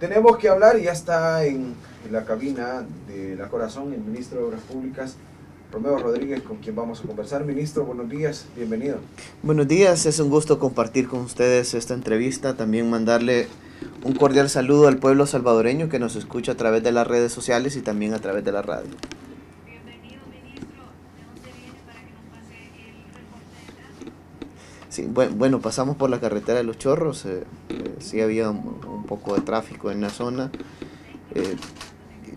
Tenemos que hablar y ya está en la cabina de La Corazón el ministro de Obras Públicas, Romeo Rodríguez, con quien vamos a conversar. Ministro, buenos días, bienvenido. Buenos días, es un gusto compartir con ustedes esta entrevista, también mandarle un cordial saludo al pueblo salvadoreño que nos escucha a través de las redes sociales y también a través de la radio. Bienvenido, ministro. ¿De dónde viene para que nos pase el reporte de tránsito? Sí, bueno, pasamos por la carretera de Los Chorros, sí había un poco de tráfico en la zona,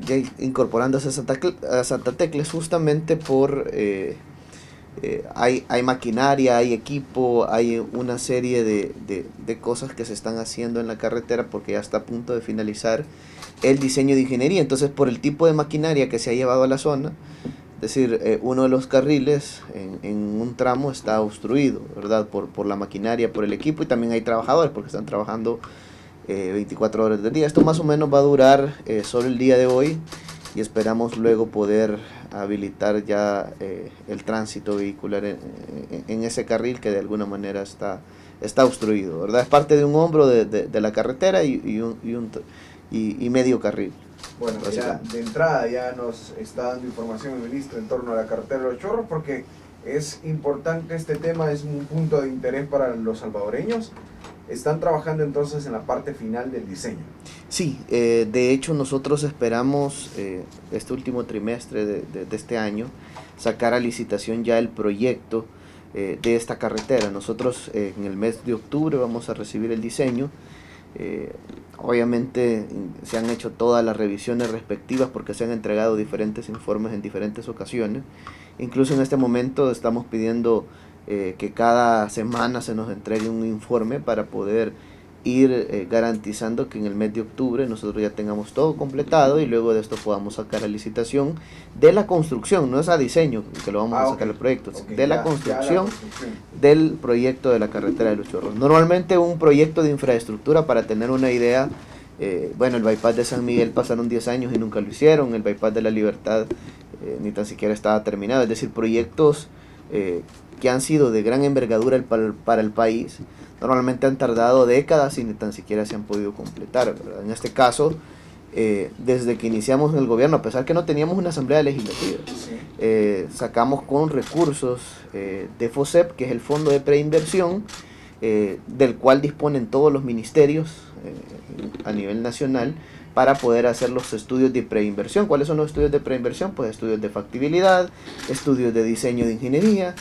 ya incorporándose a Santa Tecla justamente por... hay maquinaria, hay equipo, hay una serie de cosas que se están haciendo en la carretera porque ya está a punto de finalizar el diseño de ingeniería. Entonces, por el tipo de maquinaria que se ha llevado a la zona, es decir, uno de los carriles en un tramo está obstruido, ¿verdad? Por la maquinaria, por el equipo, y también hay trabajadores porque están trabajando 24 horas del día. Esto más o menos va a durar solo el día de hoy y esperamos luego poder habilitar ya el tránsito vehicular en ese carril que de alguna manera está obstruido, ¿verdad? Es parte de un hombro de la carretera y medio carril. Bueno, ya de entrada ya nos está dando información el ministro en torno a la carretera de Los Chorros, porque es importante este tema, es un punto de interés para los salvadoreños. Están trabajando entonces en la parte final del diseño. Sí, de hecho nosotros esperamos este último trimestre de este año sacar a licitación ya el proyecto de esta carretera. Nosotros en el mes de octubre vamos a recibir el diseño. Obviamente se han hecho todas las revisiones respectivas porque se han entregado diferentes informes en diferentes ocasiones. Incluso en este momento estamos pidiendo que cada semana se nos entregue un informe para poder ir garantizando que en el mes de octubre nosotros ya tengamos todo completado y luego de esto podamos sacar la licitación de la construcción, no es a diseño que lo vamos a sacar el proyecto, de la construcción del proyecto de la carretera de Los Chorros. Normalmente un proyecto de infraestructura, para tener una idea, bueno, el bypass de San Miguel pasaron 10 años y nunca lo hicieron, el bypass de la Libertad ni tan siquiera estaba terminado, es decir, proyectos que han sido de gran envergadura para el país, normalmente han tardado décadas y ni tan siquiera se han podido completar, ¿verdad? En este caso, desde que iniciamos en el gobierno, a pesar que no teníamos una asamblea legislativa, sacamos con recursos de FOSEP, que es el Fondo de Preinversión, del cual disponen todos los ministerios a nivel nacional, para poder hacer los estudios de preinversión. ¿Cuáles son los estudios de preinversión? Pues estudios de factibilidad, estudios de diseño de ingeniería,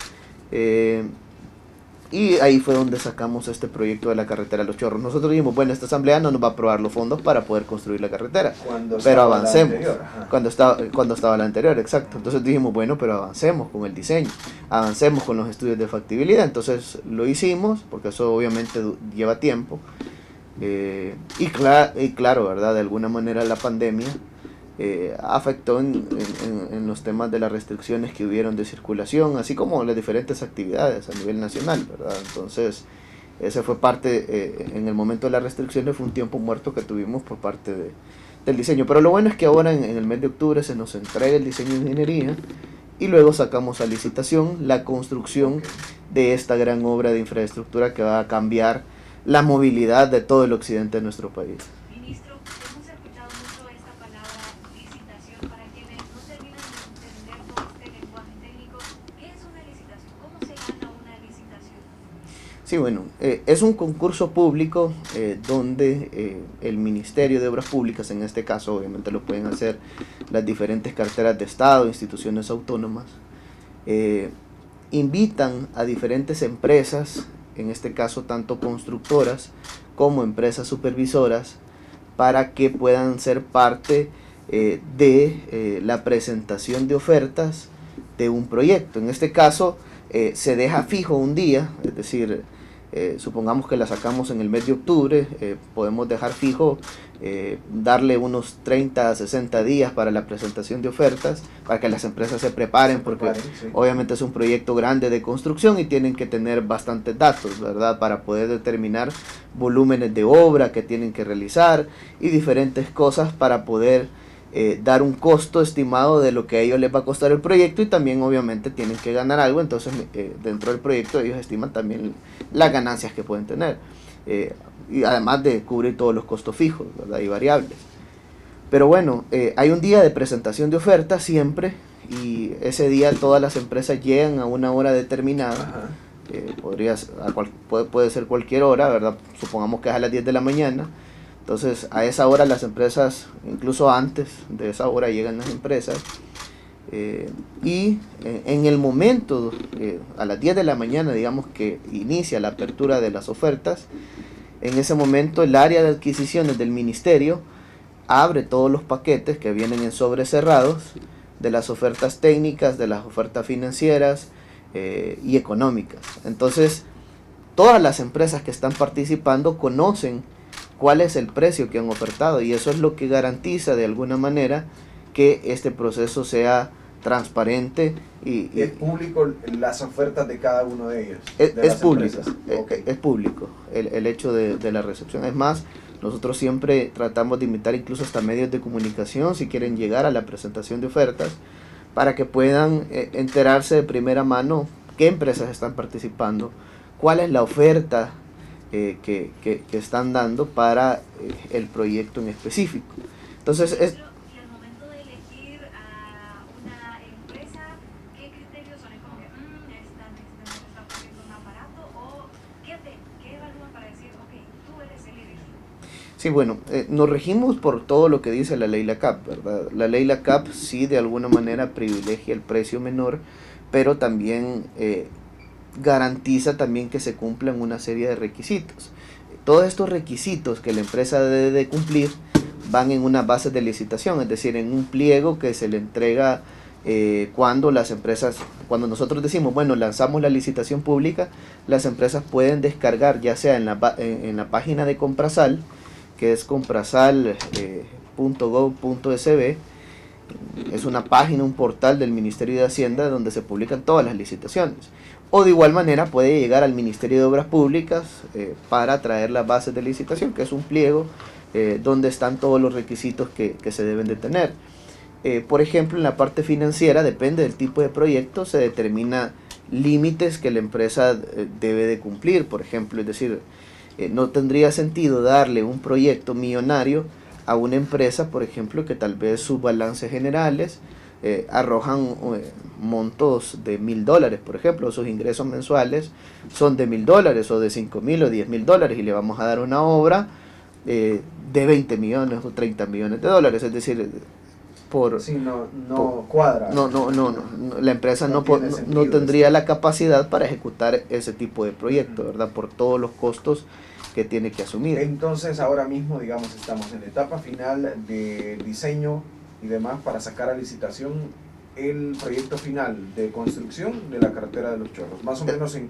y ahí fue donde sacamos este proyecto de la carretera de Los Chorros. Nosotros dijimos, bueno, esta asamblea no nos va a aprobar los fondos para poder construir la carretera, pero avancemos. Cuando estaba la anterior, exacto. Entonces dijimos, bueno, pero avancemos con el diseño, avancemos con los estudios de factibilidad. Entonces lo hicimos, porque eso obviamente lleva tiempo. Y claro, ¿verdad? De alguna manera la pandemia afectó en los temas de las restricciones que hubieron de circulación, así como las diferentes actividades a nivel nacional, ¿verdad? Entonces, ese fue parte, en el momento de las restricciones fue un tiempo muerto que tuvimos por parte del diseño. Pero lo bueno es que ahora en el mes de octubre se nos entrega el diseño de ingeniería y luego sacamos a licitación la construcción de esta gran obra de infraestructura que va a cambiar la movilidad de todo el occidente de nuestro país. Ministro, hemos escuchado mucho esta palabra licitación. Para quienes no terminan de entender todo este lenguaje técnico, ¿qué es una licitación? ¿Cómo se gana una licitación? Sí, bueno, es un concurso público donde el Ministerio de Obras Públicas, en este caso obviamente lo pueden hacer las diferentes carteras de Estado, instituciones autónomas, invitan a diferentes empresas, en este caso tanto constructoras como empresas supervisoras, para que puedan ser parte de la presentación de ofertas de un proyecto. En este caso se deja fijo un día, es decir, supongamos que la sacamos en el mes de octubre, podemos dejar fijo, darle unos 30 a 60 días para la presentación de ofertas, para que las empresas se preparen, porque obviamente es un proyecto grande de construcción y tienen que tener bastantes datos, ¿verdad? Para poder determinar volúmenes de obra que tienen que realizar y diferentes cosas para poder dar un costo estimado de lo que a ellos les va a costar el proyecto, y también obviamente tienen que ganar algo. Entonces dentro del proyecto ellos estiman también las ganancias que pueden tener. y además de cubrir todos los costos fijos, ¿verdad? Y variables. Pero bueno, hay un día de presentación de ofertas siempre, y ese día todas las empresas llegan a una hora determinada. Puede ser cualquier hora, ¿verdad? Supongamos que es a las 10 de la mañana. Entonces a esa hora las empresas, incluso antes de esa hora llegan las empresas, y en el momento, a las 10 de la mañana, digamos que inicia la apertura de las ofertas, en ese momento el área de adquisiciones del ministerio abre todos los paquetes que vienen en sobres cerrados de las ofertas técnicas, de las ofertas financieras y económicas. Entonces todas las empresas que están participando conocen cuál es el precio que han ofertado, y eso es lo que garantiza de alguna manera que este proceso sea transparente y es público las ofertas de cada uno de ellos. Es público, Okay. es público el hecho de la recepción. Es más, nosotros siempre tratamos de invitar incluso hasta medios de comunicación si quieren llegar a la presentación de ofertas, para que puedan enterarse de primera mano qué empresas están participando, cuál es la oferta que están dando para el proyecto en específico. Entonces es... Y al momento de elegir a una empresa, ¿qué criterios son? ¿Es como que esta está ofreciendo un aparato? ¿O qué evalúan para decir, ok, tú eres el elegido? Sí, bueno, nos regimos por todo lo que dice la ley LACAP, ¿verdad? La ley LACAP sí de alguna manera privilegia el precio menor, pero también garantiza también que se cumplan una serie de requisitos. Todos estos requisitos que la empresa debe de cumplir van en una base de licitación, es decir, en un pliego que se le entrega cuando nosotros decimos, bueno, lanzamos la licitación pública, las empresas pueden descargar, ya sea en la página de Comprasal, que es comprasal.gov.sb, es una página, un portal del Ministerio de Hacienda donde se publican todas las licitaciones. O de igual manera puede llegar al Ministerio de Obras Públicas para traer las bases de licitación, que es un pliego donde están todos los requisitos que se deben de tener. Por ejemplo, en la parte financiera, depende del tipo de proyecto, se determina límites que la empresa debe de cumplir. Por ejemplo, es decir, no tendría sentido darle un proyecto millonario a una empresa, por ejemplo, que tal vez sus balances generales arrojan montos de $1,000, por ejemplo, sus ingresos mensuales son de $1,000 o de $5,000 o $10,000, y le vamos a dar una obra de 20 millones o 30 millones de dólares, es decir, cuadra. La empresa no tendría la capacidad para ejecutar ese tipo de proyecto, ¿verdad? Por todos los costos que tiene que asumir. Entonces ahora mismo, digamos, estamos en la etapa final de diseño y demás para sacar a licitación el proyecto final de construcción de la carretera de Los Chorros. Más o menos ¿en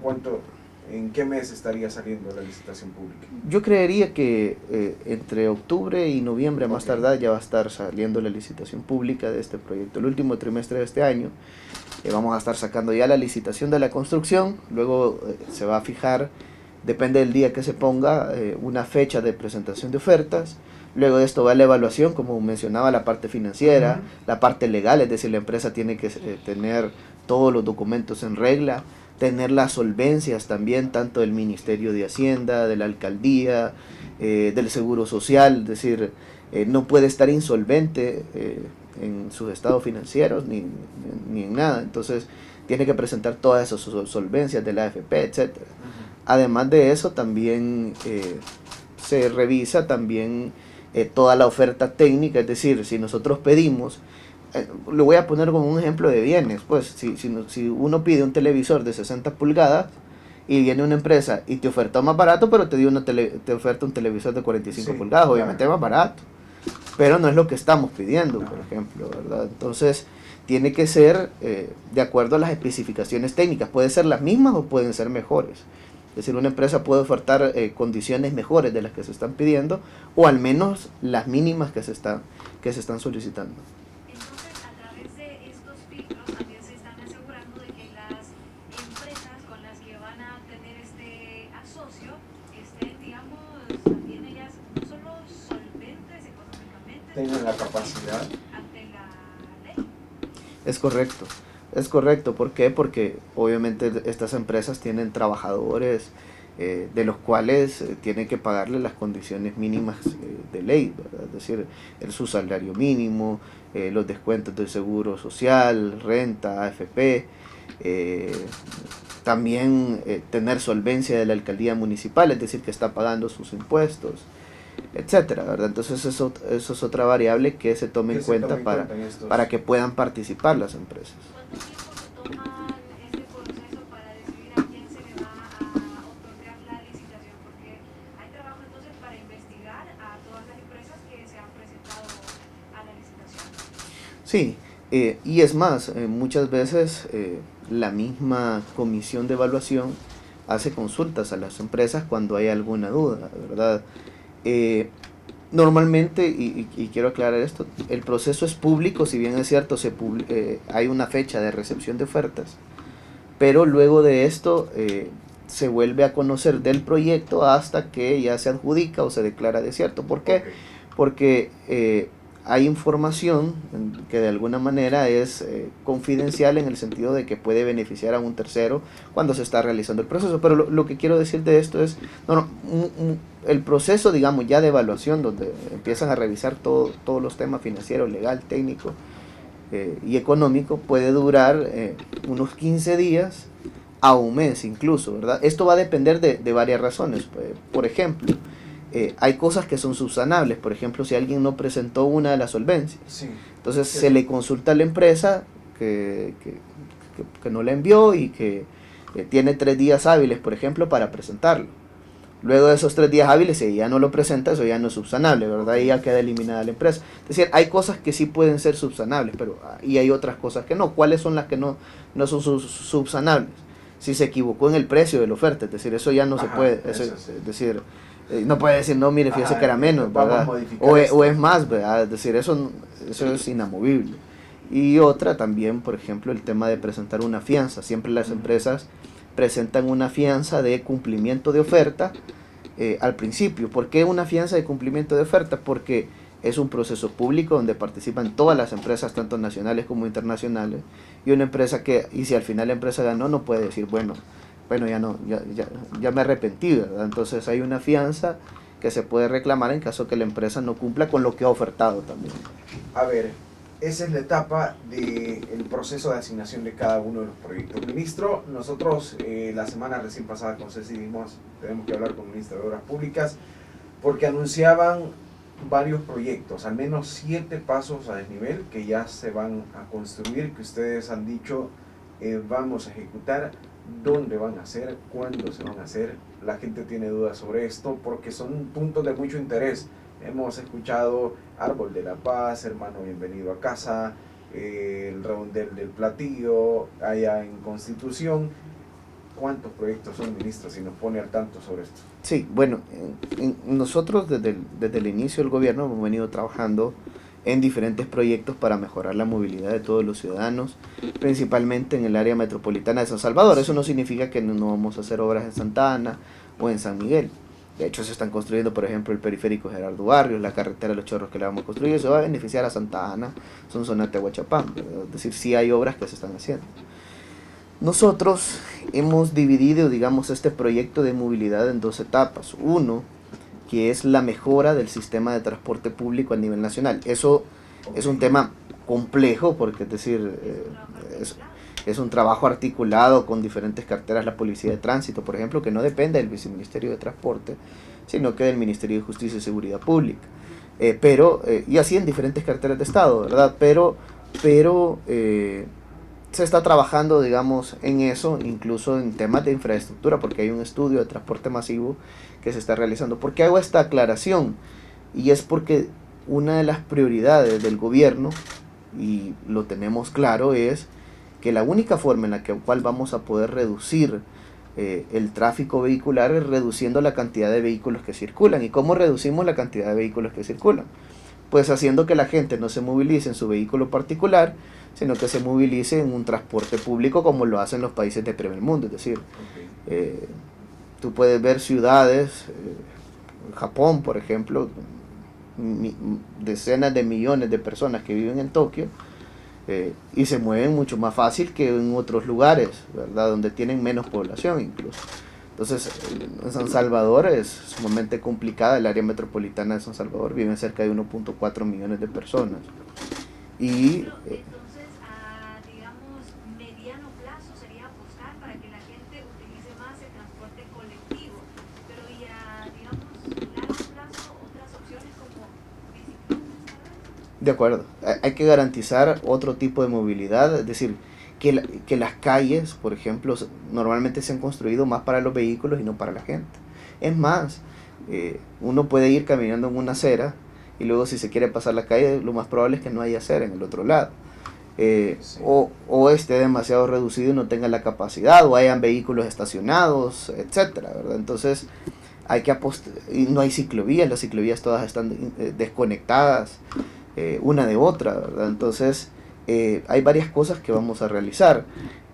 qué mes estaría saliendo la licitación pública? Yo creería que entre octubre y noviembre más tardar ya va a estar saliendo la licitación pública de este proyecto. El último trimestre de este año vamos a estar sacando ya la licitación de la construcción, luego se va a fijar, depende del día que se ponga, una fecha de presentación de ofertas. Luego de esto va la evaluación, como mencionaba, la parte financiera, la parte legal, es decir, la empresa tiene que tener todos los documentos en regla, tener las solvencias también, tanto del Ministerio de Hacienda, de la Alcaldía, del Seguro Social, es decir, no puede estar insolvente en sus estados financieros ni en nada. Entonces tiene que presentar todas esas solvencias de la AFP, etc. Además de eso, también se revisa también toda la oferta técnica, es decir, si nosotros pedimos, lo voy a poner como un ejemplo de bienes, pues si uno pide un televisor de 60 pulgadas y viene una empresa y te oferta más barato, pero te oferta un televisor de 45 pulgadas, obviamente es más barato, pero no es lo que estamos pidiendo, por ejemplo, ¿verdad? Entonces tiene que ser de acuerdo a las especificaciones técnicas, pueden ser las mismas o pueden ser mejores. Es decir, una empresa puede ofertar condiciones mejores de las que se están pidiendo, o al menos las mínimas que se están solicitando. Entonces, a través de estos filtros también se están asegurando de que las empresas con las que van a tener este asocio estén, digamos, también ellas no solo solventes económicamente, Tengan la capacidad ante la ley. Es correcto. ¿Por qué? Porque obviamente estas empresas tienen trabajadores de los cuales tiene que pagarle las condiciones mínimas de ley, ¿verdad? Es decir, su salario mínimo, los descuentos del seguro social, renta, AFP, también tener solvencia de la alcaldía municipal, es decir, que está pagando sus impuestos, etcétera, ¿verdad? Entonces eso es otra variable que se tome en cuenta para que puedan participar las empresas. ¿Cuánto tiempo se toma este proceso para decidir a quién se le va a otorgar la licitación? Porque hay trabajo entonces para investigar a todas las empresas que se han presentado a la licitación. Sí, y es más, muchas veces la misma comisión de evaluación hace consultas a las empresas cuando hay alguna duda, ¿verdad? Normalmente, y quiero aclarar esto, el proceso es público, si bien es cierto, hay una fecha de recepción de ofertas, pero luego de esto se vuelve a conocer del proyecto hasta que ya se adjudica o se declara desierto. ¿Por qué? Ok. Porque hay información que de alguna manera es confidencial en el sentido de que puede beneficiar a un tercero cuando se está realizando el proceso. Pero lo que quiero decir de esto es, el proceso, digamos, ya de evaluación, donde empiezan a revisar todos los temas financieros, legal, técnico y económico, puede durar unos 15 días a un mes incluso, ¿verdad? Esto va a depender de varias razones. Por ejemplo, hay cosas que son subsanables. Por ejemplo, si alguien no presentó una de las solvencias, Sí. entonces se le consulta a la empresa que no la envió y que tiene 3 días hábiles, por ejemplo, para presentarlo. Luego de esos 3 días hábiles, si ya no lo presenta, eso ya no es subsanable, ¿verdad? Ahí ya queda eliminada la empresa. Es decir, hay cosas que sí pueden ser subsanables, y hay otras cosas que no. ¿Cuáles son las que no son subsanables? Si se equivocó en el precio de la oferta, es decir, eso ya no se puede, eso sí. es decir, no puede decir, no, mire, fíjese que era menos, vamos a ¿verdad? modificar O esto. es más, ¿verdad? Es decir, eso es inamovible. Y otra también, por ejemplo, el tema de presentar una fianza. Siempre las empresas presentan una fianza de cumplimiento de oferta al principio. ¿Por qué una fianza de cumplimiento de oferta? Porque es un proceso público donde participan todas las empresas, tanto nacionales como internacionales, y una empresa y si al final la empresa ganó, no puede decir, bueno, ya me arrepentí, ¿verdad? Entonces hay una fianza que se puede reclamar en caso que la empresa no cumpla con lo que ha ofertado también. A ver, esa es la etapa del proceso de asignación de cada uno de los proyectos. Ministro, nosotros la semana recién pasada con Ceci tenemos que hablar con el Ministro de Obras Públicas porque anunciaban varios proyectos, al menos 7 pasos a desnivel que ya se van a construir, que ustedes han dicho vamos a ejecutar. ¿Dónde van a ser? ¿Cuándo se van a hacer? La gente tiene dudas sobre esto porque son puntos de mucho interés. Hemos escuchado Árbol de la Paz, Hermano Bienvenido a Casa, el Redondel del Platillo, allá en Constitución. ¿Cuántos proyectos son, ministro, si nos pone al tanto sobre esto? Sí, bueno, nosotros desde el inicio del gobierno hemos venido trabajando en diferentes proyectos para mejorar la movilidad de todos los ciudadanos, principalmente en el área metropolitana de San Salvador. Eso no significa que no vamos a hacer obras en Santa Ana o en San Miguel. De hecho, se están construyendo, por ejemplo, el periférico Gerardo Barrios, la carretera de Los Chorros que le vamos a construir. Eso va a beneficiar a Santa Ana, Sonsonate, Huachapán, ¿verdad? Es decir, sí hay obras que se están haciendo. Nosotros hemos dividido, digamos, este proyecto de movilidad en 2 etapas. Uno, que es la mejora del sistema de transporte público a nivel nacional. Eso es un tema complejo porque, es decir, es un trabajo articulado con diferentes carteras, la Policía de Tránsito, por ejemplo, que no depende del Viceministerio de Transporte, sino que del Ministerio de Justicia y Seguridad Pública. Y así en diferentes carteras de Estado, ¿verdad? Pero se está trabajando, digamos, en eso, incluso en temas de infraestructura, porque hay un estudio de transporte masivo que se está realizando. ¿Por qué hago esta aclaración? Y es porque una de las prioridades del gobierno, y lo tenemos claro, es que la única forma en la cual vamos a poder reducir el tráfico vehicular es reduciendo la cantidad de vehículos que circulan. ¿Y cómo reducimos la cantidad de vehículos que circulan? Pues haciendo que la gente no se movilice en su vehículo particular, sino que se movilice en un transporte público como lo hacen los países de primer mundo. Es decir, tú puedes ver ciudades, Japón por ejemplo, decenas de millones de personas que viven en Tokio, y se mueven mucho más fácil que en otros lugares, ¿verdad? Donde tienen menos población incluso. Entonces, en San Salvador es sumamente complicada, el área metropolitana de San Salvador viven cerca de 1.4 millones de personas. Y Entonces, a digamos, mediano plazo sería apostar para que la gente utilice más el transporte colectivo, pero y a, digamos, largo plazo, otras opciones como bicicletas, tal vez. de acuerdo, hay que garantizar otro tipo de movilidad, es decir, que las calles, por ejemplo, normalmente se han construido más para los vehículos y no para la gente. Es más, uno puede ir caminando en una acera y luego si se quiere pasar la calle, lo más probable es que no haya acera en el otro lado. Sí. O esté demasiado reducido y no tenga la capacidad, o hayan vehículos estacionados, etcétera, ¿verdad? Entonces, hay que apostar, y no hay ciclovías, las ciclovías todas están desconectadas una de otra, ¿verdad? Entonces, hay varias cosas que vamos a realizar.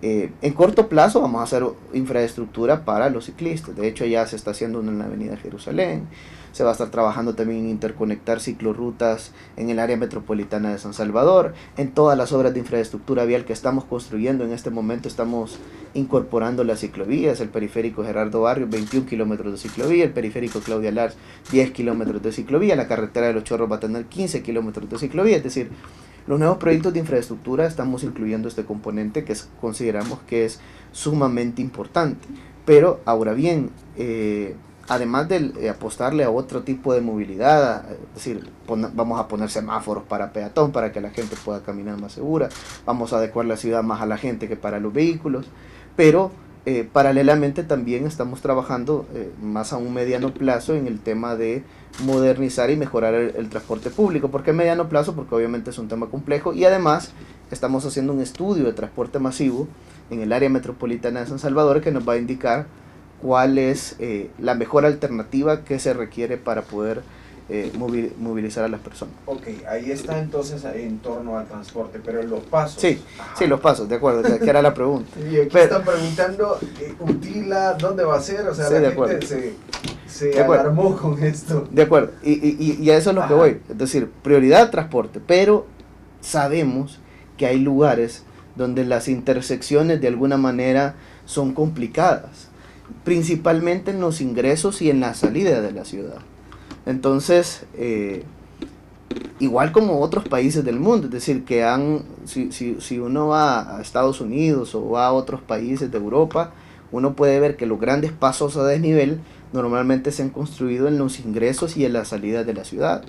En corto plazo vamos a hacer infraestructura para los ciclistas. De hecho, ya se está haciendo una en la Avenida Jerusalén. Se va a estar trabajando también en interconectar ciclorrutas en el área metropolitana de San Salvador. En todas las obras de infraestructura vial que estamos construyendo en este momento estamos incorporando las ciclovías. El periférico Gerardo Barrios, 21 kilómetros de ciclovía. El periférico Claudia Lars, 10 kilómetros de ciclovía. La carretera de Los Chorros va a tener 15 kilómetros de ciclovía. Es decir, los nuevos proyectos de infraestructura estamos incluyendo este componente que consideramos que es sumamente importante. Pero ahora bien, además de apostarle a otro tipo de movilidad, es decir, vamos a poner semáforos para peatón para que la gente pueda caminar más segura, vamos a adecuar la ciudad más a la gente que para los vehículos, pero paralelamente también estamos trabajando más a un mediano plazo en el tema de modernizar y mejorar el transporte público. ¿Por qué mediano plazo? Porque obviamente es un tema complejo y además estamos haciendo un estudio de transporte masivo en el área metropolitana de San Salvador que nos va a indicar cuál es la mejor alternativa que se requiere para poder movilizar a las personas. Ok, ahí está entonces en torno al transporte, pero los pasos. Sí, sí, los pasos, de acuerdo, que era la pregunta. Y aquí Pero- están preguntando, ¿Utila dónde va a ser? O sea, Sí, la de gente acuerdo. se De acuerdo. alarmó con esto. De acuerdo, y a eso es lo que Ajá. voy. Es decir, prioridad transporte, pero sabemos que hay lugares donde las intersecciones de alguna manera son complicadas, principalmente en los ingresos y en la salida de la ciudad. Entonces, igual como otros países del mundo, es decir, que si uno va a Estados Unidos o va a otros países de Europa, uno puede ver que los grandes pasos a desnivel normalmente se han construido en los ingresos y en las salidas de la ciudad.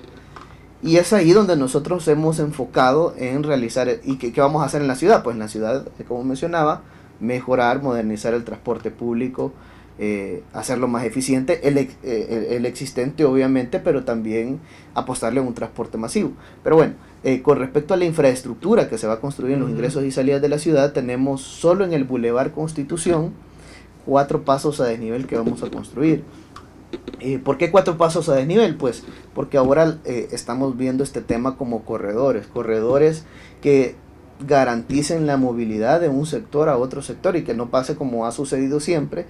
Y es ahí donde nosotros hemos enfocado en realizar, ¿y qué vamos a hacer en la ciudad? Pues en la ciudad, como mencionaba, mejorar, modernizar el transporte público, hacerlo más eficiente, el existente obviamente, pero también apostarle a un transporte masivo. Pero bueno, con respecto a la infraestructura que se va a construir en los ingresos y salidas de la ciudad, tenemos solo en el Boulevard Constitución 4 pasos a desnivel que vamos a construir. ¿Por qué 4 pasos a desnivel? Pues porque ahora estamos viendo este tema como corredores que garanticen la movilidad de un sector a otro sector y que no pase como ha sucedido siempre,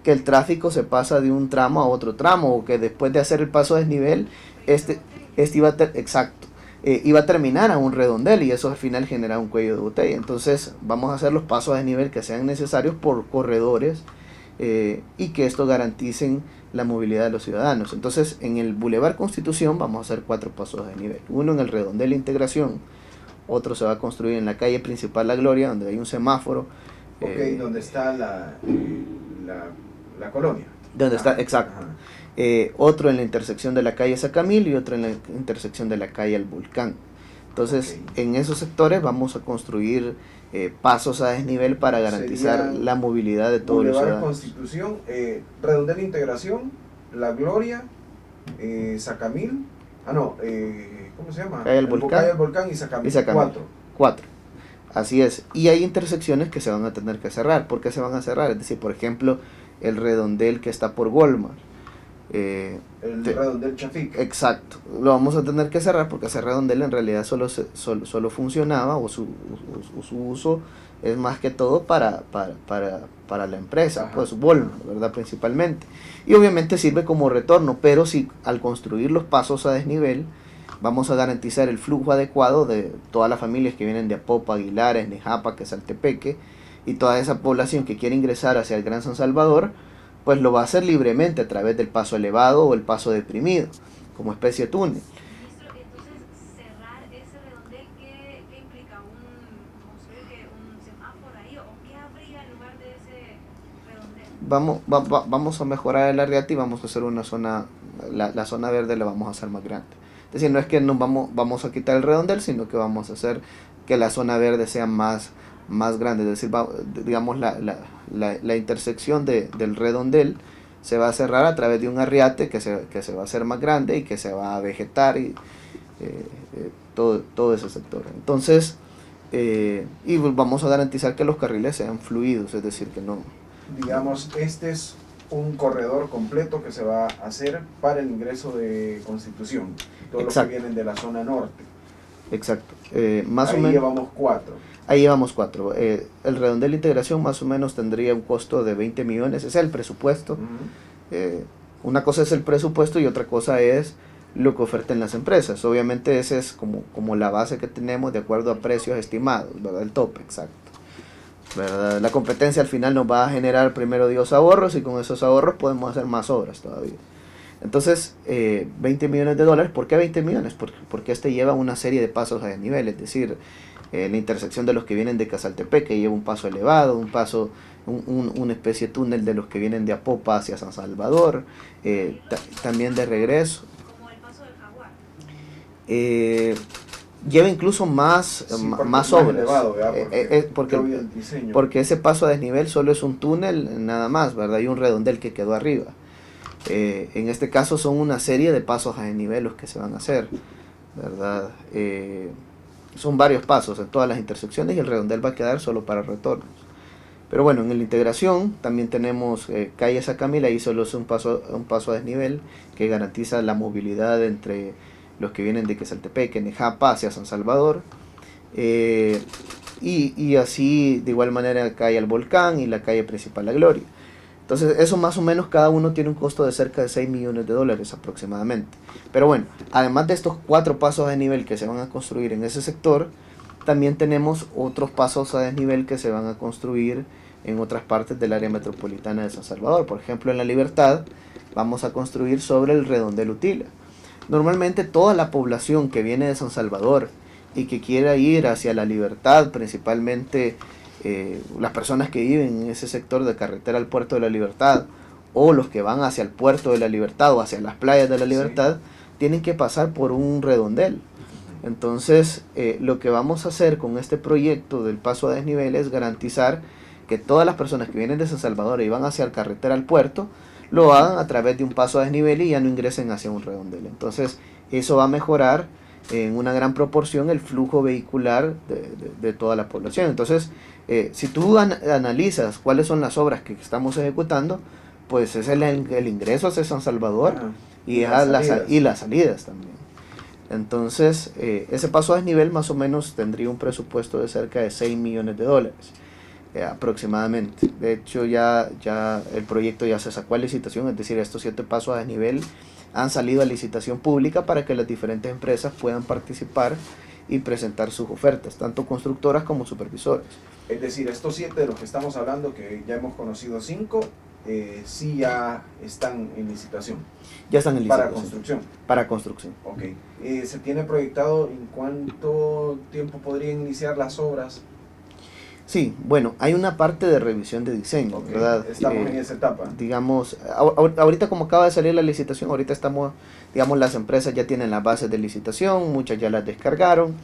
que el tráfico se pasa de un tramo a otro tramo, o que después de hacer el paso a desnivel, este iba a terminar a un redondel y eso al final genera un cuello de botella. Entonces vamos a hacer los pasos a desnivel que sean necesarios por corredores y que esto garanticen la movilidad de los ciudadanos. Entonces en el Boulevard Constitución vamos a hacer 4 pasos a desnivel. Uno en el redondel Integración, otro se va a construir en la calle principal La Gloria, donde hay un semáforo. Ok, donde está la colonia. Donde está, Ajá, exacto. ajá. Otro en la intersección de la calle Sacamil y otro en la intersección de la calle El Volcán. Entonces, Ok. en esos sectores vamos a construir pasos a desnivel para garantizar Serían la movilidad de todos los Boulevard ciudadanos. Constitución, Redondel Integración, La Gloria, Sacamil, ¿cómo se llama? Calle El Volcán. Calle El Volcán y Sacamil. Y Sacamil. 4. 4. Así es. Y hay intersecciones que se van a tener que cerrar. ¿Por qué se van a cerrar? Es decir, por ejemplo, el redondel que está por Walmart. El Te- Redondel Chafik. Exacto, lo vamos a tener que cerrar porque ese redondel en realidad solo funcionaba o su uso es más que todo para la empresa, Ajá. pues Walmart, ¿verdad? Principalmente. Y obviamente sirve como retorno, pero si al construir los pasos a desnivel vamos a garantizar el flujo adecuado de todas las familias que vienen de Apopa, Aguilares, Nejapa, Quesaltepeque y toda esa población que quiere ingresar hacia el Gran San Salvador, pues lo va a hacer libremente a través del paso elevado o el paso deprimido, como especie de túnel. Ministro, entonces, cerrar ese redondel, ¿qué implica? ¿Construir un semáforo ahí? ¿O qué habría en lugar de ese redondel? Vamos a mejorar el área y vamos a hacer una zona, la zona verde la vamos a hacer más grande. Es decir, no es que nos vamos a quitar el redondel, sino que vamos a hacer que la zona verde sea más grande. Es decir, digamos, la intersección del redondel se va a cerrar a través de un arriate que se va a hacer más grande y que se va a vegetar y todo ese sector. Entonces, y vamos a garantizar que los carriles sean fluidos, es decir, que no... Digamos, este es un corredor completo que se va a hacer para el ingreso de Constitución, todos los que vienen de la zona norte. Exacto. Ahí llevamos 4. Ahí llevamos 4. El redondel de integración más o menos tendría un costo de 20 millones, ese es el presupuesto. Una cosa es el presupuesto y otra cosa es lo que ofertan las empresas. Obviamente ese es como la base que tenemos de acuerdo a precios estimados, ¿verdad? El tope, exacto. ¿Verdad? La competencia al final nos va a generar primero Dios ahorros y con esos ahorros podemos hacer más obras todavía. Entonces, 20 millones de dólares. ¿Por qué 20 millones? Porque este lleva una serie de pasos a desnivel, es decir, la intersección de los que vienen de Casaltepec, que lleva un paso elevado, una especie de túnel de los que vienen de Apopa hacia San Salvador, también de regreso. Como el paso del Jaguar. Lleva incluso más obras, elevado, porque ese paso a desnivel solo es un túnel nada más, ¿verdad? Y un redondel que quedó arriba. En este caso son una serie de pasos a desnivel los que se van a hacer, ¿verdad? Son varios pasos en todas las intersecciones y el redondel va a quedar solo para retornos. Pero bueno, en la integración también tenemos calle Sacamil, ahí solo es un paso a desnivel que garantiza la movilidad entre los que vienen de Quesaltepec, Nejapa, hacia San Salvador. Y así, de igual manera, calle El Volcán y la calle principal La Gloria. Entonces, eso más o menos cada uno tiene un costo de cerca de 6 millones de dólares aproximadamente. Pero bueno, además de estos 4 pasos a desnivel que se van a construir en ese sector, también tenemos otros pasos a desnivel que se van a construir en otras partes del área metropolitana de San Salvador. Por ejemplo, en La Libertad vamos a construir sobre el redondel Utila. Normalmente toda la población que viene de San Salvador y que quiera ir hacia La Libertad, principalmente las personas que viven en ese sector de carretera al puerto de La Libertad, o los que van hacia el puerto de La Libertad o hacia las playas de La Libertad, tienen que pasar por un redondel. Entonces, lo que vamos a hacer con este proyecto del paso a desnivel es garantizar que todas las personas que vienen de San Salvador y van hacia la carretera al puerto, lo hagan a través de un paso a desnivel y ya no ingresen hacia un redondel. Entonces, eso va a mejorar en una gran proporción el flujo vehicular de toda la población. Entonces, si tú analizas cuáles son las obras que estamos ejecutando, pues es el ingreso hacia San Salvador y las salidas también. Entonces, ese paso a desnivel más o menos tendría un presupuesto de cerca de 6 millones de dólares. Aproximadamente. De hecho, ya el proyecto ya se sacó a licitación, es decir, estos 7 pasos a desnivel han salido a licitación pública para que las diferentes empresas puedan participar y presentar sus ofertas, tanto constructoras como supervisores. Es decir, estos 7 de los que estamos hablando, que ya hemos conocido 5, sí ya están en licitación. Ya están en licitación. Para construcción. Para construcción. Ok. ¿Se tiene proyectado en cuánto tiempo podrían iniciar las obras? Sí, bueno, hay una parte de revisión de diseño, Okay. ¿verdad? Estamos en esa etapa. Digamos, ahorita como acaba de salir la licitación, ahorita estamos, digamos, las empresas ya tienen las bases de licitación, muchas ya las descargaron.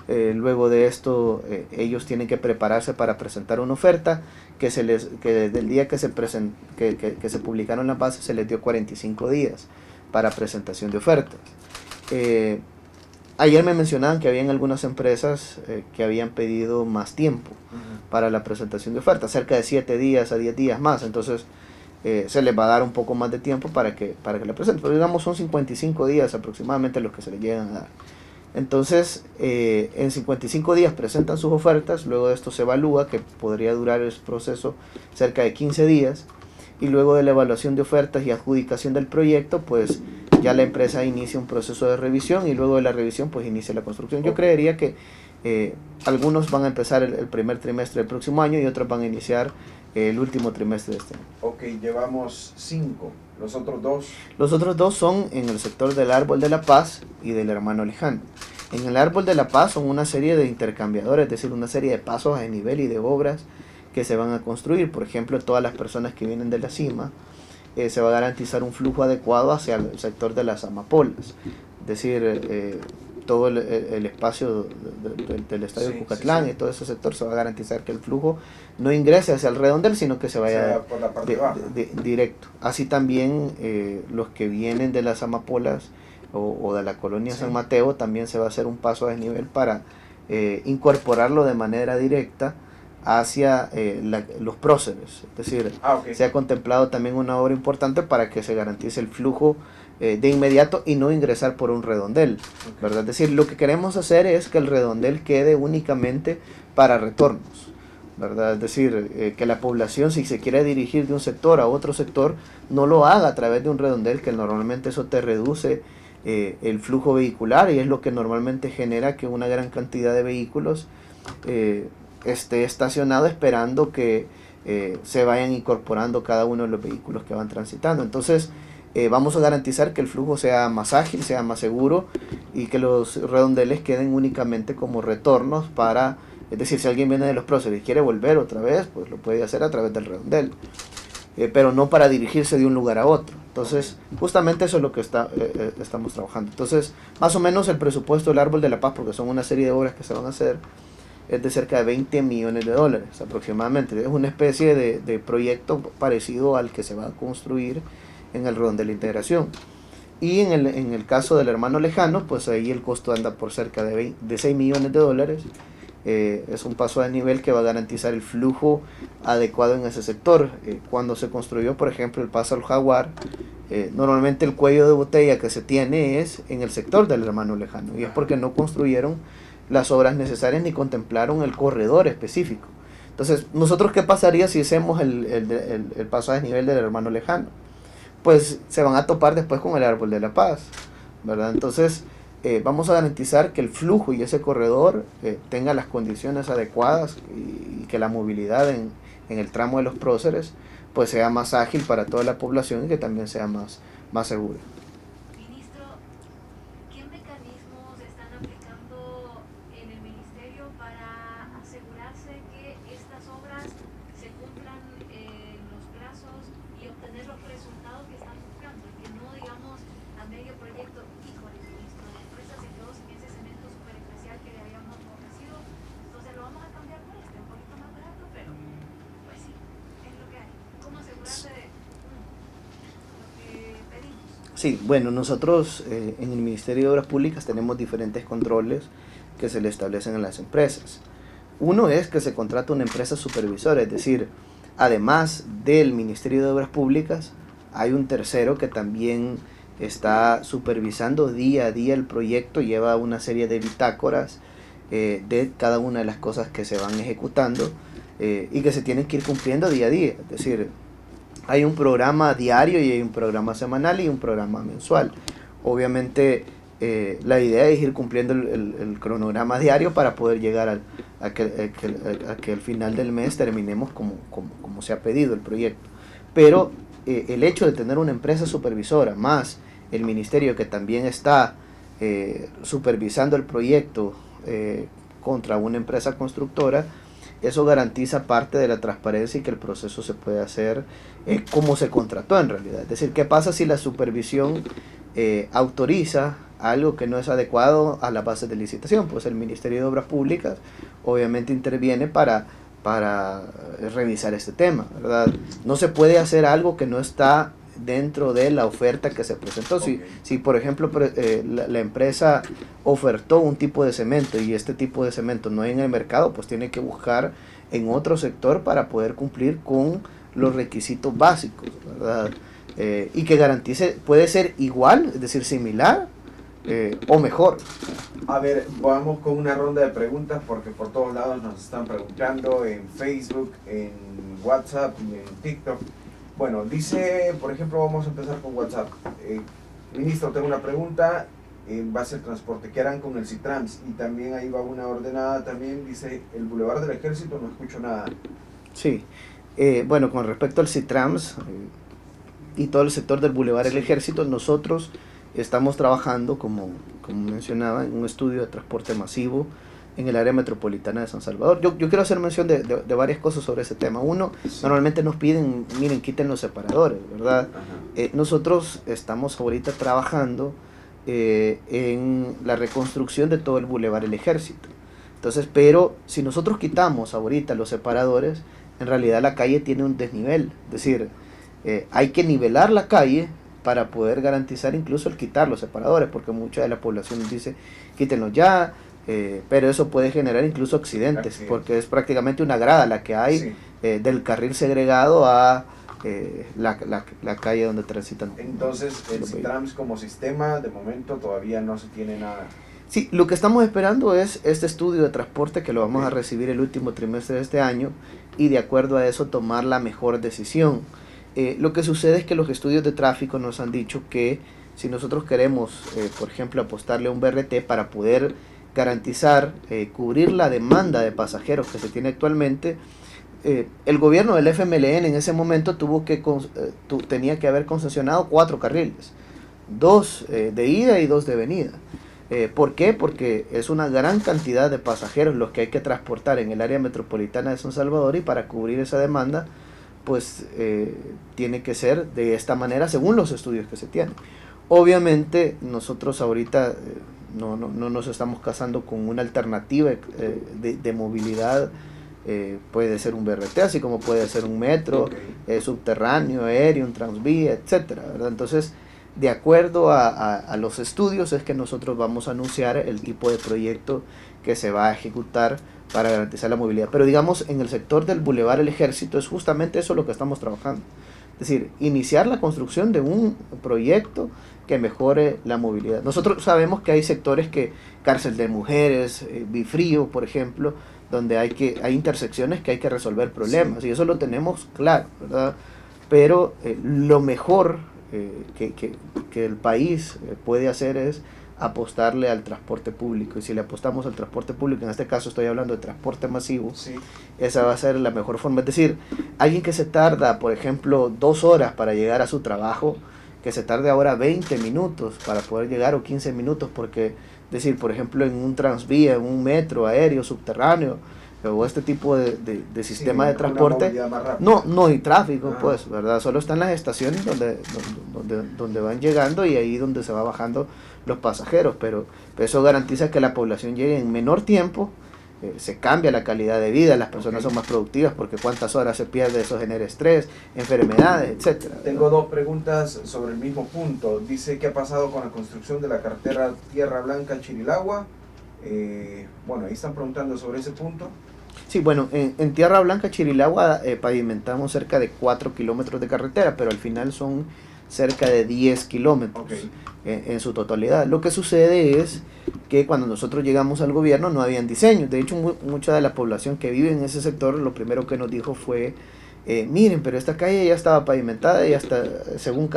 Luego de esto, ellos tienen que prepararse para presentar una oferta que desde el día que se publicaron las bases se les dio 45 días para presentación de ofertas. Ayer me mencionaban que habían algunas empresas que habían pedido más tiempo para la presentación de ofertas, cerca de 7 días a 10 días más. Entonces se les va a dar un poco más de tiempo para que la presenten. Pero digamos son 55 días aproximadamente los que se les llegan a dar. Entonces en 55 días presentan sus ofertas, luego de esto se evalúa, que podría durar el proceso cerca de 15 días. Y luego de la evaluación de ofertas y adjudicación del proyecto, pues ya la empresa inicia un proceso de revisión y luego de la revisión pues inicia la construcción. Yo creería que algunos van a empezar el primer trimestre del próximo año y otros van a iniciar el último trimestre de este año. Ok, llevamos 5. Los otros 2. Los otros 2 son en el sector del Árbol de la Paz y del Hermano Lejano. En el Árbol de la Paz son una serie de intercambiadores, es decir, una serie de pasos a nivel y de obras que se van a construir. Por ejemplo, todas las personas que vienen de la cima, se va a garantizar un flujo adecuado hacia el sector de las amapolas. Es decir, todo el espacio del estadio de Cucatlán y todo ese sector se va a garantizar que el flujo no ingrese hacia el redondel, sino que se vaya por la parte baja. directo. Así también los que vienen de las amapolas o de la colonia San Mateo, también se va a hacer un paso a desnivel para incorporarlo de manera directa hacia los próceres. Es decir, se ha contemplado también una obra importante para que se garantice el flujo de inmediato y no ingresar por un redondel, ¿verdad? Es decir, lo que queremos hacer es que el redondel quede únicamente para retornos, ¿verdad? Es decir, que la población, si se quiere dirigir de un sector a otro sector, no lo haga a través de un redondel, que normalmente eso te reduce el flujo vehicular, y es lo que normalmente genera que una gran cantidad de vehículos esté estacionado esperando que se vayan incorporando cada uno de los vehículos que van transitando. Entonces vamos a garantizar que el flujo sea más ágil, sea más seguro, y que los redondeles queden únicamente como retornos para, es decir, si alguien viene de los próceres y quiere volver otra vez, pues lo puede hacer a través del redondel, pero no para dirigirse de un lugar a otro. Entonces, justamente eso es lo que estamos trabajando. Entonces, más o menos el presupuesto del Árbol de la Paz, porque son una serie de obras que se van a hacer, es de cerca de 20 millones de dólares aproximadamente. Es una especie de proyecto parecido al que se va a construir en el redondel de la integración. Y en el caso del Hermano Lejano, pues ahí el costo anda por cerca de 6 millones de dólares. Es un paso a nivel que va a garantizar el flujo adecuado en ese sector. Cuando se construyó, por ejemplo, el Paso al Jaguar, normalmente el cuello de botella que se tiene es en el sector del Hermano Lejano, y es porque no construyeron las obras necesarias ni contemplaron el corredor específico. Entonces, ¿nosotros qué pasaría si hacemos el paso a desnivel del Hermano Lejano? Pues se van a topar después con el Árbol de la Paz, ¿verdad? Entonces, vamos a garantizar que el flujo y ese corredor tenga las condiciones adecuadas, y que la movilidad en el tramo de los próceres pues sea más ágil para toda la población, y que también sea más segura. Ministro, ¿qué mecanismos están aplicando en el ministerio para asegurarse que estas obras se cumplan los plazos y obtener los resultados que están buscando? Que no, digamos, a medio proyecto, híjole, ministro, la empresa se quedó sin ese cemento súper especial que le habíamos ofrecido, entonces lo vamos a cambiar por un poquito más barato, pero pues sí, es lo que hay. ¿Cómo asegurarse de lo que pedimos? Sí, bueno, nosotros en el Ministerio de Obras Públicas tenemos diferentes controles que se le establecen a las empresas. Uno es que se contrata una empresa supervisora, es decir, además del Ministerio de Obras Públicas, hay un tercero que también está supervisando día a día el proyecto, lleva una serie de bitácoras de cada una de las cosas que se van ejecutando y que se tienen que ir cumpliendo día a día. Es decir, hay un programa diario y hay un programa semanal y un programa mensual. Obviamente la idea es ir cumpliendo el cronograma diario para poder llegar a que al final del mes terminemos como se ha pedido el proyecto. Pero el hecho de tener una empresa supervisora más el ministerio que también está supervisando el proyecto contra una empresa constructora, eso garantiza parte de la transparencia y que el proceso se puede hacer como se contrató en realidad. Es decir, ¿qué pasa si la supervisión autoriza algo que no es adecuado a la base de licitación? Pues el Ministerio de Obras Públicas obviamente interviene para revisar este tema, ¿verdad? No se puede hacer algo que no está dentro de la oferta que se presentó. Okay. Si por ejemplo la empresa ofertó un tipo de cemento y este tipo de cemento no hay en el mercado, pues tiene que buscar en otro sector para poder cumplir con los requisitos básicos, ¿verdad? Y que garantice, puede ser igual, es decir, similar o mejor. A ver, vamos con una ronda de preguntas porque por todos lados nos están preguntando, en Facebook, en WhatsApp, en TikTok. Bueno, dice, por ejemplo, vamos a empezar con WhatsApp. Ministro, tengo una pregunta en base al transporte. ¿Qué harán con el Citrans? Y también ahí va una ordenada, también dice, el Boulevard del Ejército, no escucho nada. Sí, Bueno, con respecto al CITRAMS y todo el sector del Boulevard El Ejército, nosotros estamos trabajando, como mencionaba, en un estudio de transporte masivo en el área metropolitana de San Salvador. Yo quiero hacer mención de varias cosas sobre ese tema. Uno, normalmente nos piden, miren, quiten los separadores, ¿verdad? Nosotros estamos ahorita trabajando en la reconstrucción de todo el Boulevard El Ejército. Entonces, pero si nosotros quitamos ahorita los separadores, en realidad la calle tiene un desnivel. Es decir, hay que nivelar la calle para poder garantizar incluso el quitar los separadores, porque mucha de la población dice, quítenlos ya, pero eso puede generar incluso accidentes, porque es prácticamente una grada la que hay del carril segregado a la calle donde transitan. Entonces, el CITRAMS como sistema, de momento todavía no se tiene nada. Sí, lo que estamos esperando es este estudio de transporte que lo vamos a recibir el último trimestre de este año y de acuerdo a eso tomar la mejor decisión. Lo que sucede es que los estudios de tráfico nos han dicho que si nosotros queremos, por ejemplo, apostarle a un BRT para poder garantizar, cubrir la demanda de pasajeros que se tiene actualmente, el gobierno del FMLN en ese momento tenía que haber concesionado 4 carriles, 2 de ida y 2 de venida. ¿Por qué? Porque es una gran cantidad de pasajeros los que hay que transportar en el área metropolitana de San Salvador y para cubrir esa demanda pues tiene que ser de esta manera según los estudios que se tienen. Obviamente nosotros ahorita no nos estamos casando con una alternativa de movilidad, puede ser un BRT, así como puede ser un metro, subterráneo, aéreo, un transvía, etcétera, ¿verdad? Entonces, de acuerdo a los estudios es que nosotros vamos a anunciar el tipo de proyecto que se va a ejecutar para garantizar la movilidad. Pero digamos, en el sector del Boulevard El Ejército es justamente eso lo que estamos trabajando. Es decir, iniciar la construcción de un proyecto que mejore la movilidad. Nosotros sabemos que hay sectores cárcel de mujeres, Bifrío, por ejemplo, donde hay intersecciones que hay que resolver problemas, y eso lo tenemos claro, ¿verdad? Pero lo mejor que el país puede hacer es apostarle al transporte público, y si le apostamos al transporte público, en este caso estoy hablando de transporte masivo, esa va a ser la mejor forma. Es decir, alguien que se tarda, por ejemplo, 2 horas para llegar a su trabajo, que se tarde ahora 20 minutos para poder llegar o 15 minutos, porque, es decir, por ejemplo, en un transvía, en un metro aéreo, subterráneo, o este tipo de sistema de transporte, no hay tráfico, pues, ¿verdad? Solo están las estaciones donde van llegando y ahí donde se va bajando los pasajeros, pero eso garantiza que la población llegue en menor tiempo, se cambia la calidad de vida, las personas son más productivas porque cuántas horas se pierde, eso genera estrés, enfermedades, etcétera. Tengo 2 preguntas sobre el mismo punto. Dice, ¿qué ha pasado con la construcción de la carretera Tierra Blanca-Chirilagua? Bueno, ahí están preguntando sobre ese punto. Sí, bueno, en Tierra Blanca, Chirilagua, pavimentamos cerca de 4 kilómetros de carretera, pero al final son cerca de 10 kilómetros en su totalidad. Lo que sucede es que cuando nosotros llegamos al gobierno no habían diseños. De hecho, mucha de la población que vive en ese sector lo primero que nos dijo fue, miren, pero esta calle ya estaba pavimentada y hasta según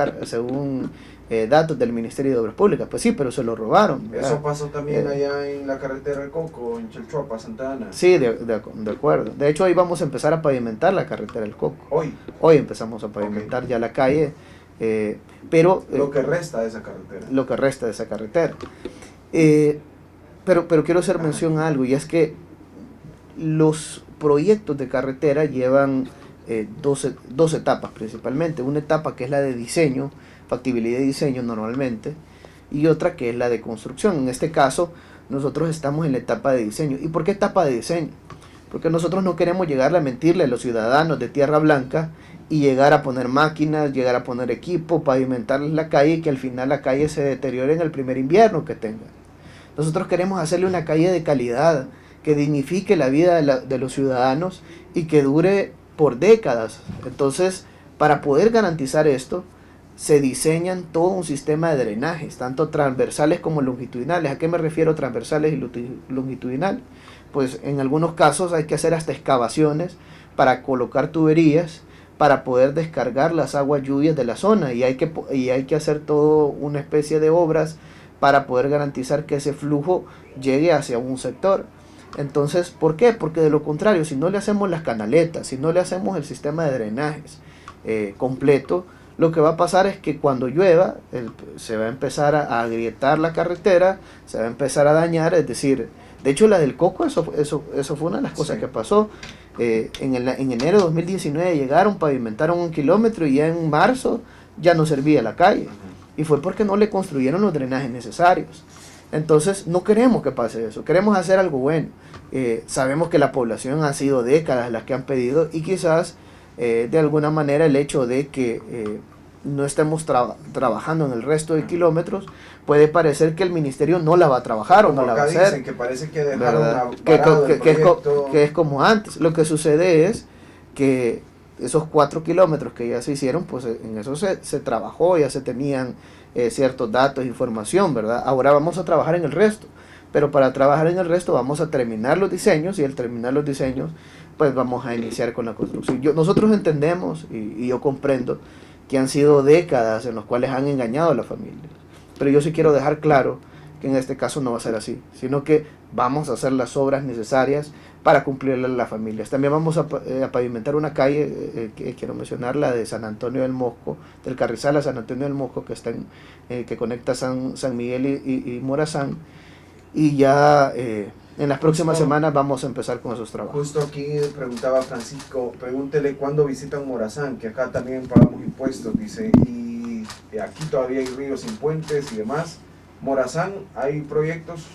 datos del Ministerio de Obras Públicas. Pues sí, pero se lo robaron, ¿verdad? Eso pasó también allá en la carretera del Coco, en Chalchuapa, Santa Ana. Sí, de acuerdo. De hecho, hoy vamos a empezar a pavimentar la carretera del Coco. Hoy empezamos a pavimentar ya la calle, pero... lo que resta de esa carretera. Lo que resta de esa carretera. Pero quiero hacer mención a algo, y es que los proyectos de carretera llevan 2 etapas principalmente. Una etapa que es la de diseño, factibilidad y diseño normalmente, y otra que es la de construcción. En este caso, nosotros estamos en la etapa de diseño. ¿Y por qué etapa de diseño? Porque nosotros no queremos llegar a mentirle a los ciudadanos de Tierra Blanca y llegar a poner máquinas, llegar a poner equipo, pavimentarles la calle y que al final la calle se deteriore en el primer invierno que tenga. Nosotros queremos hacerle una calle de calidad, que dignifique la vida de los ciudadanos y que dure por décadas. Entonces, para poder garantizar esto, se diseñan todo un sistema de drenajes, tanto transversales como longitudinales. ¿A qué me refiero transversales y longitudinal? Pues en algunos casos hay que hacer hasta excavaciones para colocar tuberías para poder descargar las aguas lluvias de la zona, y hay que hacer todo una especie de obras para poder garantizar que ese flujo llegue hacia un sector. Entonces, ¿por qué? Porque de lo contrario, si no le hacemos las canaletas, si no le hacemos el sistema de drenajes completo, lo que va a pasar es que cuando llueva se va a empezar a agrietar la carretera, se va a empezar a dañar, es decir, de hecho la del Coco, eso fue una de las cosas que pasó. En enero de 2019 llegaron, pavimentaron 1 kilómetro y ya en marzo ya no servía la calle. Y fue porque no le construyeron los drenajes necesarios. Entonces no queremos que pase eso, queremos hacer algo bueno. Sabemos que la población ha sido décadas las que han pedido y quizás de alguna manera el hecho de que no estemos trabajando en el resto de kilómetros puede parecer que el ministerio no la va a trabajar o no la va a hacer. Dicen que parece que dejaron que es como antes. Lo que sucede es que esos 4 kilómetros que ya se hicieron, pues en eso se trabajó, ya se tenían ciertos datos, información, ¿verdad? Ahora vamos a trabajar en el resto, pero para trabajar en el resto vamos a terminar los diseños y al terminar los diseños, pues vamos a iniciar con la construcción. Nosotros entendemos y yo comprendo que han sido décadas en las cuales han engañado a la familia, pero yo sí quiero dejar claro que en este caso no va a ser así, sino que vamos a hacer las obras necesarias para cumplirle a las familias. También vamos a pavimentar una calle, que quiero mencionar, la de San Antonio del Mosco, del Carrizal a San Antonio del Mosco, que está que conecta San Miguel y Morazán, y ya en las próximas semanas vamos a empezar con esos trabajos. Justo aquí preguntaba Francisco, pregúntele cuándo visitan Morazán, que acá también pagamos impuestos, dice, y aquí todavía hay ríos sin puentes y demás. Morazán, ¿hay proyectos?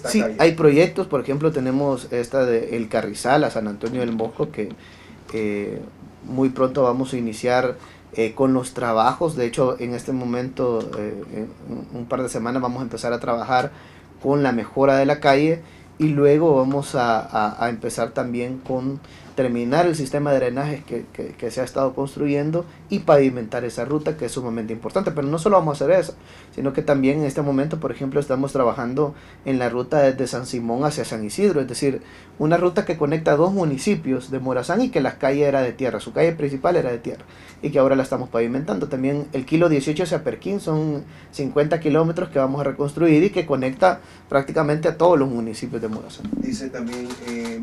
Sí, Calle. Hay proyectos, por ejemplo tenemos esta de El Carrizal a San Antonio del Mosco, que muy pronto vamos a iniciar con los trabajos. De hecho, en este momento, en un par de semanas vamos a empezar a trabajar con la mejora de la calle y luego vamos a empezar también con terminar el sistema de drenajes que se ha estado construyendo y pavimentar esa ruta, que es sumamente importante. Pero no solo vamos a hacer eso, sino que también en este momento, por ejemplo, estamos trabajando en la ruta desde San Simón hacia San Isidro, es decir, una ruta que conecta 2 municipios de Morazán y que la calle era de tierra, su calle principal era de tierra y que ahora la estamos pavimentando. También el kilo 18 hacia Perquín son 50 kilómetros que vamos a reconstruir y que conecta prácticamente a todos los municipios de Morazán. Dice también,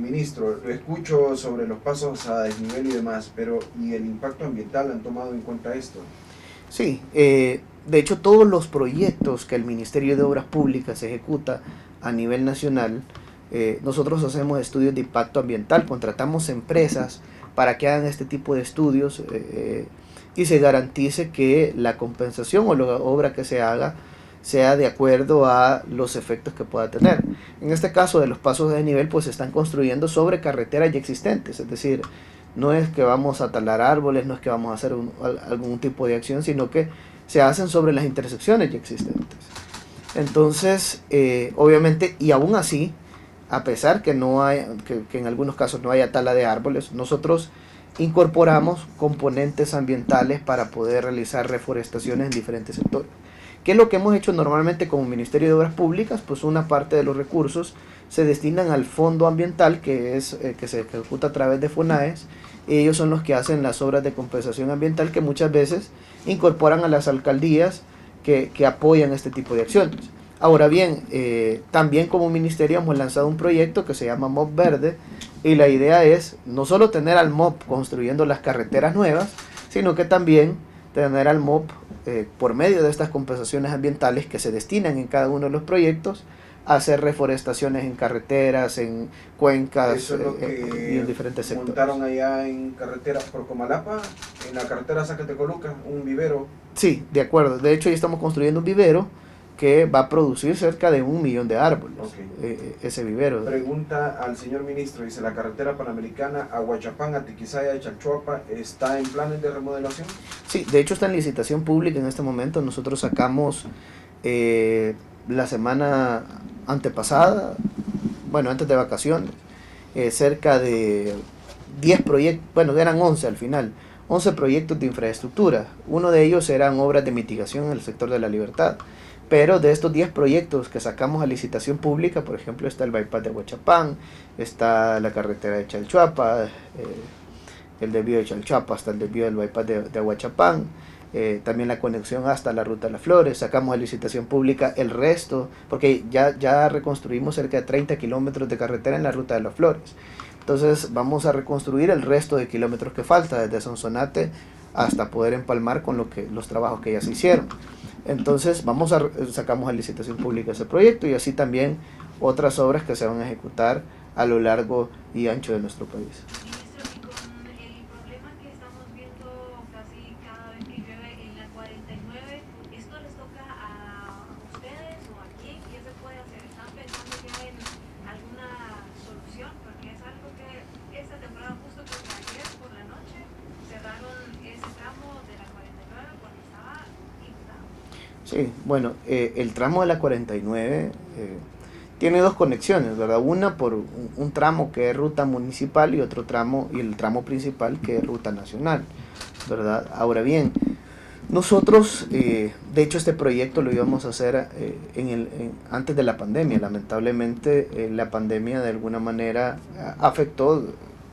ministro, lo escucho sobre los pasos a desnivel y demás, pero ¿y el impacto ambiental han tomado en cuenta esto? Sí, de hecho todos los proyectos que el Ministerio de Obras Públicas ejecuta a nivel nacional, nosotros hacemos estudios de impacto ambiental, contratamos empresas para que hagan este tipo de estudios y se garantice que la compensación o la obra que se haga sea de acuerdo a los efectos que pueda tener. En este caso de los pasos de desnivel, pues se están construyendo sobre carreteras ya existentes, es decir, no es que vamos a talar árboles, no es que vamos a hacer algún tipo de acción, sino que se hacen sobre las intersecciones ya existentes. Entonces, obviamente, y aún así, a pesar que en algunos casos no haya tala de árboles, nosotros incorporamos componentes ambientales para poder realizar reforestaciones en diferentes sectores. ¿Qué es lo que hemos hecho normalmente como Ministerio de Obras Públicas? Pues una parte de los recursos se destinan al fondo ambiental que se ejecuta a través de FONAES, y ellos son los que hacen las obras de compensación ambiental que muchas veces incorporan a las alcaldías que apoyan este tipo de acciones. Ahora bien, también como ministerio hemos lanzado un proyecto que se llama MOP Verde, y la idea es no solo tener al MOP construyendo las carreteras nuevas, sino que también tener al MOP por medio de estas compensaciones ambientales que se destinan en cada uno de los proyectos a hacer reforestaciones en carreteras, en cuencas. Eso es lo que y en diferentes sectores. montaron allá en carretera por Comalapa, en la carretera Zacatecoluca, un vivero. Sí, de acuerdo. De hecho, ya estamos construyendo un vivero que va a producir cerca de 1 millón de árboles. Okay. Ese vivero. Pregunta al señor ministro, dice, ¿la carretera panamericana a Huachapán, a Tiquisaya, Chalchuapa está en planes de remodelación? Sí, de hecho está en licitación pública en este momento. Nosotros sacamos la semana antepasada, bueno, antes de vacaciones, cerca de 10 proyectos, bueno, eran 11 al final, 11 proyectos de infraestructura. Uno de ellos eran obras de mitigación en el sector de la Libertad. Pero de estos 10 proyectos que sacamos a licitación pública, por ejemplo, está el bypass de Huachapán, está la carretera de Chalchuapa, el desvío de Chalchuapa hasta el desvío del bypass de Huachapán, también la conexión hasta la Ruta de las Flores. Sacamos a licitación pública el resto, porque ya reconstruimos cerca de 30 kilómetros de carretera en la Ruta de las Flores. Entonces vamos a reconstruir el resto de kilómetros que falta, desde Sonsonate hasta poder empalmar con los trabajos que ya se hicieron. Entonces sacamos a licitación pública ese proyecto, y así también otras obras que se van a ejecutar a lo largo y ancho de nuestro país. Ministro, y con el problema que estamos viendo casi cada vez que llueve en la 49, ¿esto les toca a ustedes o a quién? ¿Qué se puede hacer? ¿Están pensando ya en alguna solución? Porque es algo que esta temporada, justo creo que ayer por la noche, cerraron ese tramo de la 49 cuando estaba inundado. Sí, bueno, el tramo de la 49 tiene dos conexiones, ¿verdad? Una por un tramo que es ruta municipal, y otro tramo, y el tramo principal, que es ruta nacional, ¿verdad? Ahora bien, nosotros, de hecho, este proyecto lo íbamos a hacer antes de la pandemia. Lamentablemente, la pandemia de alguna manera afectó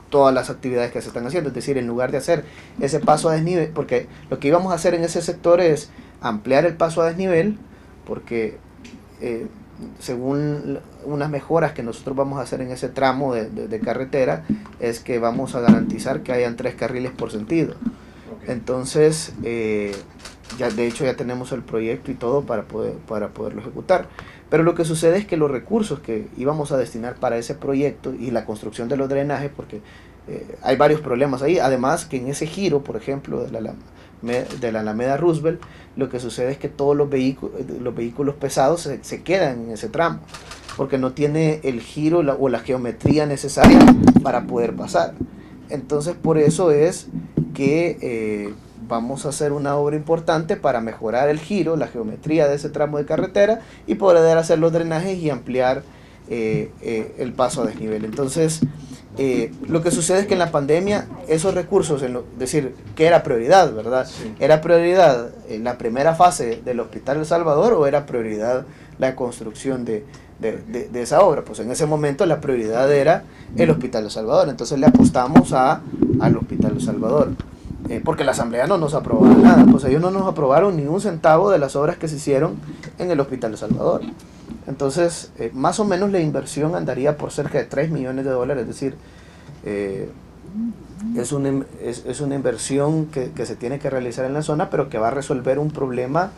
todas las actividades que se están haciendo. Es decir, en lugar de hacer ese paso a desnivel, porque lo que íbamos a hacer en ese sector es ampliar el paso a desnivel, porque según unas mejoras que nosotros vamos a hacer en ese tramo de carretera, es que vamos a garantizar que hayan 3 carriles por sentido. Entonces, ya de hecho ya tenemos el proyecto y todo para poderlo ejecutar. Pero lo que sucede es que los recursos que íbamos a destinar para ese proyecto y la construcción de los drenajes, porque hay varios problemas ahí, además que en ese giro, por ejemplo, de la Alameda Roosevelt, lo que sucede es que todos los vehículos pesados se quedan en ese tramo, porque no tiene el giro o la geometría necesaria para poder pasar. Entonces, por eso es que vamos a hacer una obra importante para mejorar el giro, la geometría de ese tramo de carretera, y poder hacer los drenajes y ampliar el paso a desnivel. Entonces, lo que sucede es que en la pandemia esos recursos, decir que era prioridad, ¿verdad? Sí. ¿Era prioridad en la primera fase del Hospital El Salvador o era prioridad la construcción de esa obra? Pues en ese momento la prioridad era el Hospital El Salvador. Entonces le apostamos al Hospital El Salvador, porque la asamblea no nos aprobó nada. Pues ellos no nos aprobaron ni un centavo de las obras que se hicieron en el Hospital El Salvador. Entonces, más o menos la inversión andaría por cerca de $3 millones, es decir, es una inversión que se tiene que realizar en la zona, pero que va a resolver un problema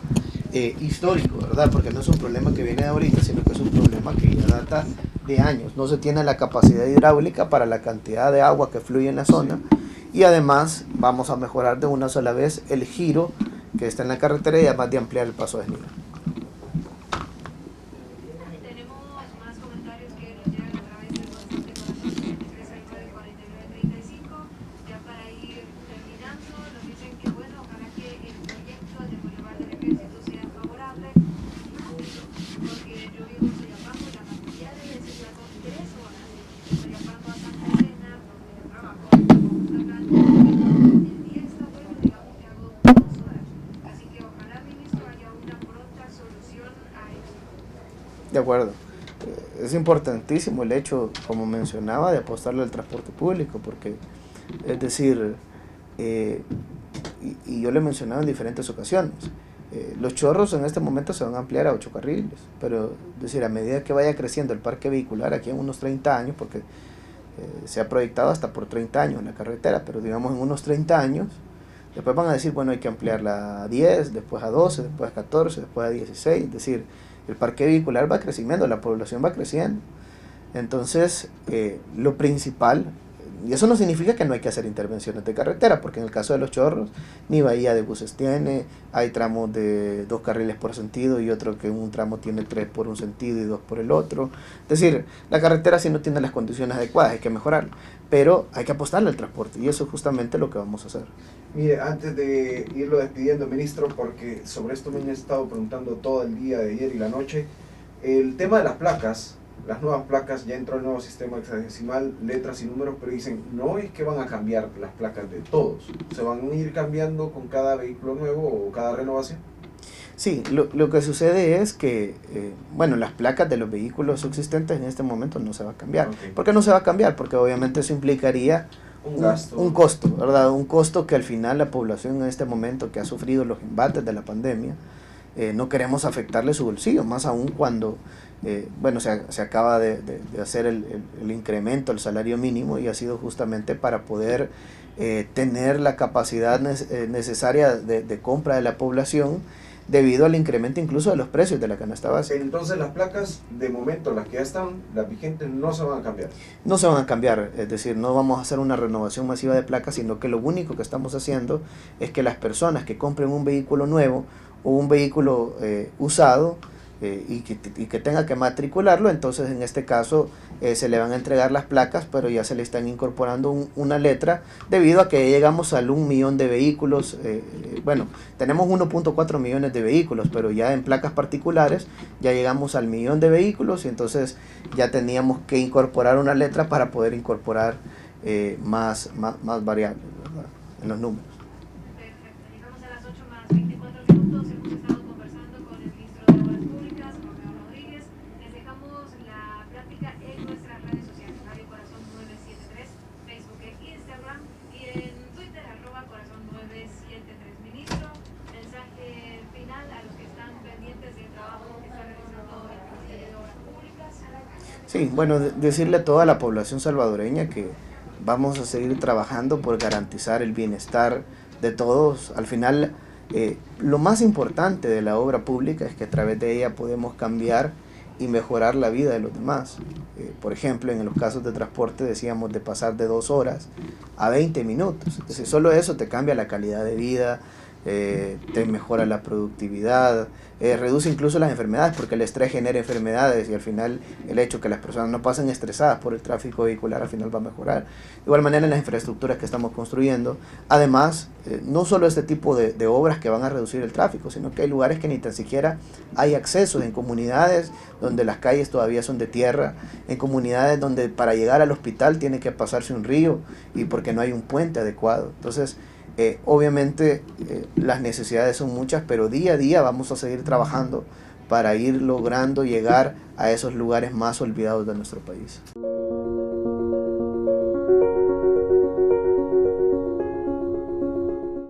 histórico, ¿verdad? Porque no es un problema que viene de ahorita, sino que es un problema que ya data de años. No se tiene la capacidad hidráulica para la cantidad de agua que fluye en la zona, y además vamos a mejorar de una sola vez el giro que está en la carretera, y además de ampliar el paso a desnivel. De acuerdo. Es importantísimo el hecho, como mencionaba, de apostarle al transporte público, porque, es decir, y yo le mencionaba en diferentes ocasiones, los chorros en este momento se van a ampliar a 8 carriles, pero, es decir, a medida que vaya creciendo el parque vehicular, aquí en unos 30 años, porque se ha proyectado hasta por 30 años en la carretera, pero digamos en unos 30 años, después van a decir, bueno, hay que ampliarla a 10, después a 12, después a 14, después a 16, es decir, el parque vehicular va creciendo, la población va creciendo. Entonces, lo principal, y eso no significa que no hay que hacer intervenciones de carretera, porque en el caso de los chorros, ni bahía de buses tiene, hay tramos de 2 carriles por sentido, y otro que un tramo tiene 3 por un sentido y 2 por el otro. Es decir, la carretera sí no tiene las condiciones adecuadas, hay que mejorarla, pero hay que apostarle al transporte, y eso es justamente lo que vamos a hacer. Mire, antes de irlo despidiendo, ministro, porque sobre esto me han estado preguntando todo el día de ayer y la noche, el tema de las placas, las nuevas placas, ya entró el nuevo sistema hexadecimal, letras y números, pero dicen, no es que van a cambiar las placas de todos, se van a ir cambiando con cada vehículo nuevo o cada renovación. Sí, lo que sucede es que, bueno, las placas de los vehículos existentes en este momento no se va a cambiar. Okay. ¿Por qué no se va a cambiar? Porque obviamente eso implicaría un costo, ¿verdad? Un costo que al final la población en este momento que ha sufrido los embates de la pandemia, no queremos afectarle su bolsillo, más aún cuando bueno, se acaba de hacer el incremento al salario mínimo y ha sido justamente para poder tener la capacidad necesaria de compra de la población debido al incremento incluso de los precios de la canasta básica. Entonces las placas, de momento, las que ya están, las vigentes, no se van a cambiar. No se van a cambiar, es decir, no vamos a hacer una renovación masiva de placas, sino que lo único que estamos haciendo es que las personas que compren un vehículo nuevo o un vehículo usado y que tenga que matricularlo, entonces en este caso se le van a entregar las placas, pero ya se le están incorporando una letra debido a que llegamos al 1 millón de vehículos. Bueno, tenemos 1.4 millones de vehículos, pero ya en placas particulares ya llegamos al 1 millón de vehículos y entonces ya teníamos que incorporar una letra para poder incorporar más variables, ¿verdad?, en los números. Perfecto, llegamos a las 8:24. Hemos estado conversando con el ministro de Obras Públicas, Romeo Rodríguez. Les dejamos la plática en nuestras redes sociales, Radio Corazón 973, Facebook e Instagram, y en Twitter, @corazón973. Ministro, mensaje final a los que están pendientes del trabajo que está realizando el Ministerio de Obras Públicas. Sí, bueno, decirle a toda la población salvadoreña que vamos a seguir trabajando por garantizar el bienestar de todos. Al final, lo más importante de la obra pública es que a través de ella podemos cambiar y mejorar la vida de los demás. Por ejemplo, en los casos de transporte decíamos de pasar de 2 horas a 20 minutos. Entonces, solo eso te cambia la calidad de vida, te mejora la productividad, reduce incluso las enfermedades, porque el estrés genera enfermedades y al final el hecho que las personas no pasen estresadas por el tráfico vehicular al final va a mejorar. De igual manera en las infraestructuras que estamos construyendo, además, no solo este tipo de obras que van a reducir el tráfico, sino que hay lugares que ni tan siquiera hay acceso, en comunidades donde las calles todavía son de tierra, en comunidades donde para llegar al hospital tiene que pasarse un río y porque no hay un puente adecuado. Entonces, obviamente las necesidades son muchas, pero día a día vamos a seguir trabajando para ir logrando llegar a esos lugares más olvidados de nuestro país.